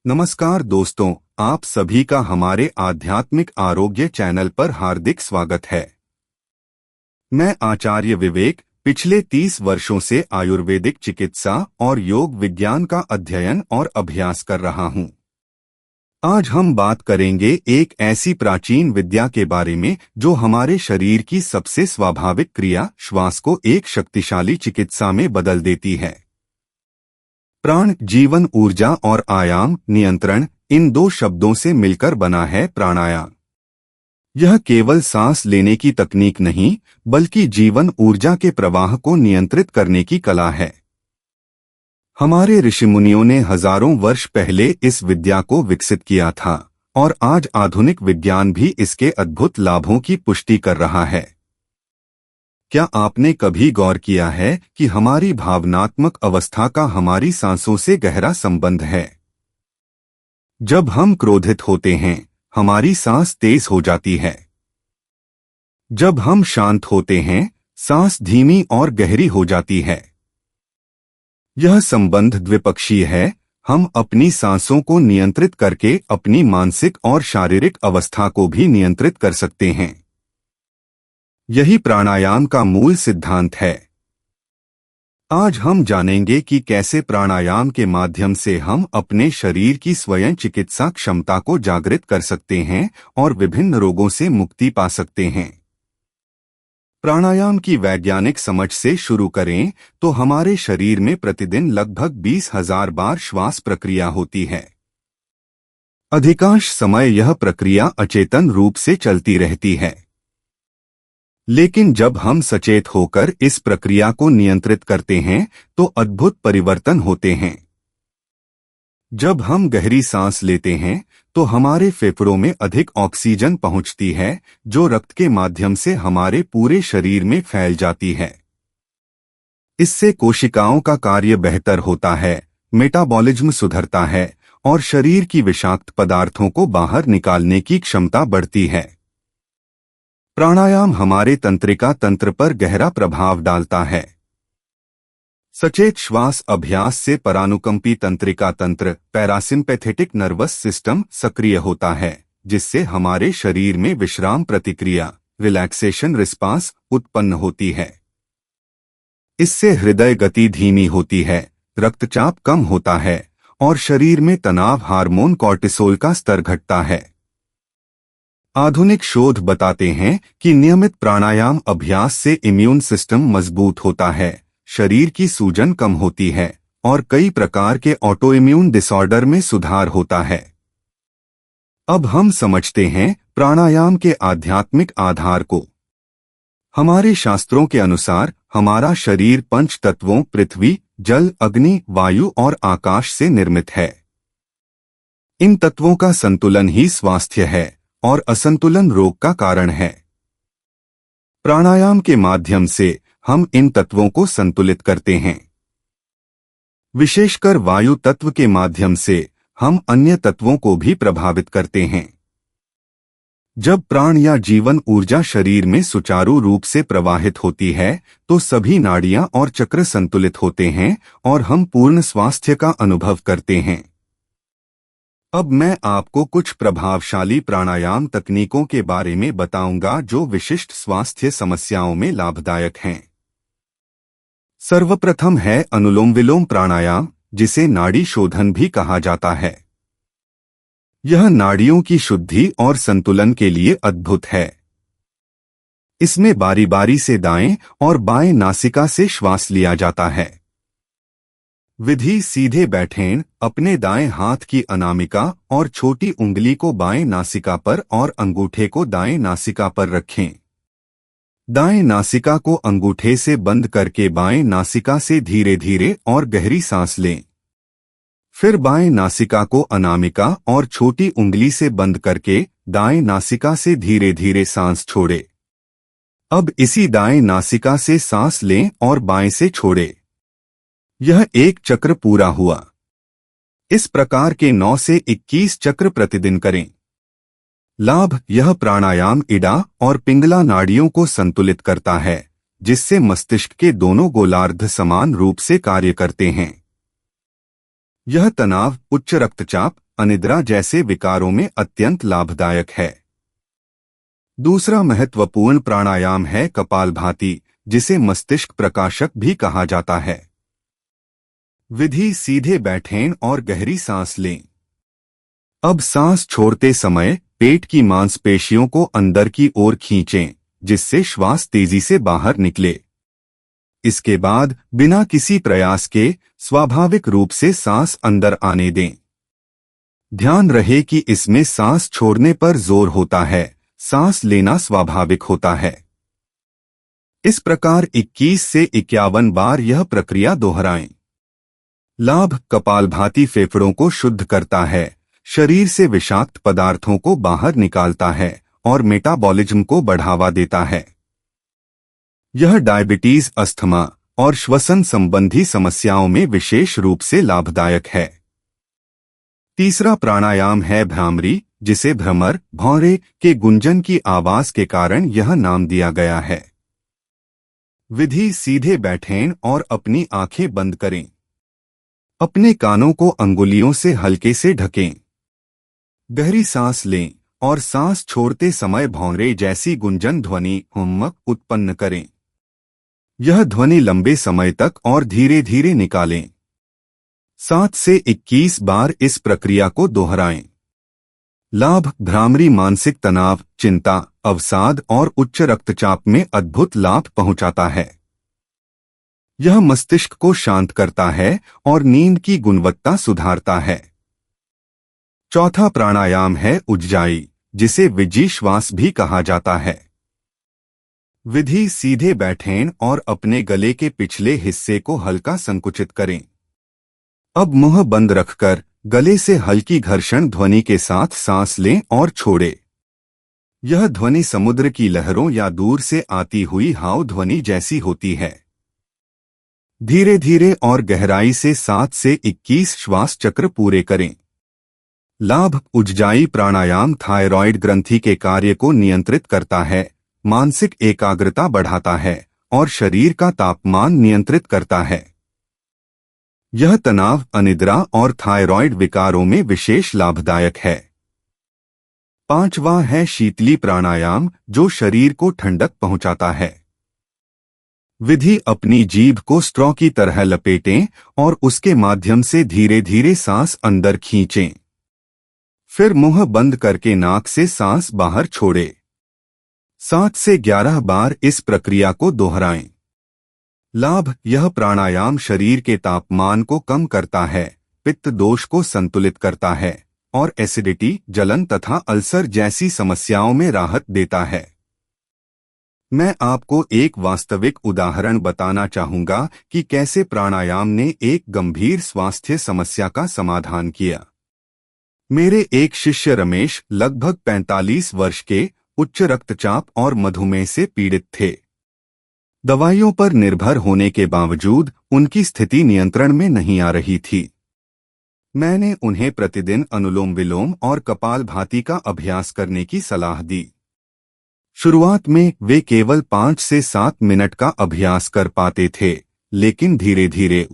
नमस्कार दोस्तों, आप सभी का हमारे आध्यात्मिक आरोग्य चैनल पर हार्दिक स्वागत है। मैं आचार्य विवेक पिछले 30 वर्षों से आयुर्वेदिक चिकित्सा और योग विज्ञान का अध्ययन और अभ्यास कर रहा हूं। आज हम बात करेंगे एक ऐसी प्राचीन विद्या के बारे में जो हमारे शरीर की सबसे स्वाभाविक क्रिया श्वास को एक शक्तिशाली चिकित्सा में बदल देती है। प्राण जीवन, ऊर्जा और आयाम नियंत्रण, इन दो शब्दों से मिलकर बना है प्राणायाम। यह केवल सांस लेने की तकनीक नहीं, बल्कि जीवन ऊर्जा के प्रवाह को नियंत्रित करने की कला है। हमारे ऋषिमुनियों ने हजारों वर्ष पहले इस विद्या को विकसित किया था और आज आधुनिक विज्ञान भी इसके अद्भुत लाभों की पुष्टि कर रहा है। क्या आपने कभी गौर किया है कि हमारी भावनात्मक अवस्था का हमारी सांसों से गहरा संबंध है? जब हम क्रोधित होते हैं, हमारी सांस तेज हो जाती है। जब हम शांत होते हैं, सांस धीमी और गहरी हो जाती है। यह संबंध द्विपक्षीय है। हम अपनी सांसों को नियंत्रित करके अपनी मानसिक और शारीरिक अवस्था को भी नियंत्रित कर सकते हैं। यही प्राणायाम का मूल सिद्धांत है। आज हम जानेंगे कि कैसे प्राणायाम के माध्यम से हम अपने शरीर की स्वयं चिकित्सा क्षमता को जागृत कर सकते हैं और विभिन्न रोगों से मुक्ति पा सकते हैं। प्राणायाम की वैज्ञानिक समझ से शुरू करें तो हमारे शरीर में प्रतिदिन लगभग 20,000 बार श्वास प्रक्रिया होती है। अधिकांश समय यह प्रक्रिया अचेतन रूप से चलती रहती है, लेकिन जब हम सचेत होकर इस प्रक्रिया को नियंत्रित करते हैं तो अद्भुत परिवर्तन होते हैं। जब हम गहरी सांस लेते हैं तो हमारे फेफड़ों में अधिक ऑक्सीजन पहुंचती है, जो रक्त के माध्यम से हमारे पूरे शरीर में फैल जाती है। इससे कोशिकाओं का कार्य बेहतर होता है, मेटाबॉलिज्म सुधरता है और शरीर की विषाक्त पदार्थों को बाहर निकालने की क्षमता बढ़ती है। प्राणायाम हमारे तंत्रिका तंत्र पर गहरा प्रभाव डालता है। सचेत श्वास अभ्यास से परानुकंपी तंत्रिका तंत्र पैरासिम्पैथेटिक नर्वस सिस्टम सक्रिय होता है, जिससे हमारे शरीर में विश्राम प्रतिक्रिया रिलैक्सेशन रिस्पांस उत्पन्न होती है। इससे हृदय गति धीमी होती है, रक्तचाप कम होता है और शरीर में तनाव हार्मोन कॉर्टिसोल का स्तर घटता है। आधुनिक शोध बताते हैं कि नियमित प्राणायाम अभ्यास से इम्यून सिस्टम मजबूत होता है, शरीर की सूजन कम होती है और कई प्रकार के ऑटोइम्यून डिसऑर्डर में सुधार होता है। अब हम समझते हैं प्राणायाम के आध्यात्मिक आधार को। हमारे शास्त्रों के अनुसार हमारा शरीर पंच तत्वों पृथ्वी, जल, अग्नि, वायु और आकाश से निर्मित है। इन तत्वों का संतुलन ही स्वास्थ्य है और असंतुलन रोग का कारण है। प्राणायाम के माध्यम से हम इन तत्वों को संतुलित करते हैं। विशेषकर वायु तत्व के माध्यम से हम अन्य तत्वों को भी प्रभावित करते हैं। जब प्राण या जीवन ऊर्जा शरीर में सुचारू रूप से प्रवाहित होती है तो सभी नाड़ियां और चक्र संतुलित होते हैं और हम पूर्ण स्वास्थ्य का अनुभव करते हैं। अब मैं आपको कुछ प्रभावशाली प्राणायाम तकनीकों के बारे में बताऊंगा जो विशिष्ट स्वास्थ्य समस्याओं में लाभदायक हैं। सर्वप्रथम है अनुलोम विलोम प्राणायाम, जिसे नाड़ी शोधन भी कहा जाता है। यह नाड़ियों की शुद्धि और संतुलन के लिए अद्भुत है। इसमें बारी बारी से दाएं और बाएं नासिका से श्वास लिया जाता है। विधि सीधे बैठें, अपने दाएं हाथ की अनामिका और छोटी उंगली को बाएं नासिका पर और अंगूठे को दाएं नासिका पर रखें। दाएं नासिका को अंगूठे से बंद करके बाएं नासिका से धीरे धीरे और गहरी सांस लें। फिर बाएं नासिका को अनामिका और छोटी उंगली से बंद करके दाएं नासिका से धीरे धीरे सांस छोड़ें। अब इसी दाएं नासिका से सांस लें और बाएं से छोड़ें। यह एक चक्र पूरा हुआ। इस प्रकार के 9 से 21 चक्र प्रतिदिन करें। लाभ: यह प्राणायाम इड़ा और पिंगला नाड़ियों को संतुलित करता है, जिससे मस्तिष्क के दोनों गोलार्ध समान रूप से कार्य करते हैं। यह तनाव, उच्च रक्तचाप, अनिद्रा जैसे विकारों में अत्यंत लाभदायक है। दूसरा महत्वपूर्ण प्राणायाम है कपालभाति, जिसे मस्तिष्क प्रकाशक भी कहा जाता है। विधि: सीधे बैठें और गहरी सांस लें। अब सांस छोड़ते समय पेट की मांसपेशियों को अंदर की ओर खींचें, जिससे श्वास तेजी से बाहर निकले। इसके बाद बिना किसी प्रयास के स्वाभाविक रूप से सांस अंदर आने दें। ध्यान रहे कि इसमें सांस छोड़ने पर जोर होता है, सांस लेना स्वाभाविक होता है। इस प्रकार 21 से 51 बार यह प्रक्रिया दोहराएं। लाभ: कपालभाति फेफड़ों को शुद्ध करता है, शरीर से विषाक्त पदार्थों को बाहर निकालता है और मेटाबॉलिज्म को बढ़ावा देता है। यह डायबिटीज, अस्थमा और श्वसन संबंधी समस्याओं में विशेष रूप से लाभदायक है। तीसरा प्राणायाम है भ्रामरी, जिसे भ्रमर, भौंरे के गुंजन की आवाज के कारण यह नाम दिया गया है। विधि: सीधे बैठें और अपनी आंखें बंद करें। अपने कानों को अंगुलियों से हल्के से ढकें। गहरी सांस लें और सांस छोड़ते समय भौंरे जैसी गुंजन ध्वनि हुम्मक उत्पन्न करें। यह ध्वनि लंबे समय तक और धीरे धीरे निकालें। 7 से 21 बार इस प्रक्रिया को दोहराएं। लाभ: भ्रामरी मानसिक तनाव, चिंता, अवसाद और उच्च रक्तचाप में अद्भुत लाभ पहुंचाता है। यह मस्तिष्क को शांत करता है और नींद की गुणवत्ता सुधारता है। चौथा प्राणायाम है उज्जाई, जिसे विजी श्वास भी कहा जाता है। विधि: सीधे बैठें और अपने गले के पिछले हिस्से को हल्का संकुचित करें। अब मुंह बंद रखकर गले से हल्की घर्षण ध्वनि के साथ सांस लें और छोड़ें। यह ध्वनि समुद्र की लहरों या दूर से आती हुई हाव ध्वनि जैसी होती है। धीरे धीरे और गहराई से 7 से 21 श्वास चक्र पूरे करें। लाभ: उज्जाई प्राणायाम थायरॉइड ग्रंथि के कार्य को नियंत्रित करता है, मानसिक एकाग्रता बढ़ाता है और शरीर का तापमान नियंत्रित करता है। यह तनाव, अनिद्रा और थायरॉइड विकारों में विशेष लाभदायक है। पांचवा है शीतली प्राणायाम, जो शरीर को ठंडक पहुंचाता है। विधि: अपनी जीभ को स्ट्रॉ की तरह लपेटें और उसके माध्यम से धीरे धीरे सांस अंदर खींचें। फिर मुंह बंद करके नाक से सांस बाहर छोड़ें। 7 से 11 बार इस प्रक्रिया को दोहराएं। लाभ: यह प्राणायाम शरीर के तापमान को कम करता है, पित्त दोष को संतुलित करता है और एसिडिटी, जलन तथा अल्सर जैसी समस्याओं में राहत देता है। मैं आपको एक वास्तविक उदाहरण बताना चाहूंगा कि कैसे प्राणायाम ने एक गंभीर स्वास्थ्य समस्या का समाधान किया। मेरे एक शिष्य रमेश लगभग 45 वर्ष के, उच्च रक्तचाप और मधुमेह से पीड़ित थे। दवाइयों पर निर्भर होने के बावजूद उनकी स्थिति नियंत्रण में नहीं आ रही थी। मैंने उन्हें प्रतिदिन अनुलोम विलोम और कपालभाति का अभ्यास करने की सलाह दी। शुरुआत में वे केवल 5 से 7 मिनट का अभ्यास कर पाते थे, लेकिन धीरे धीरे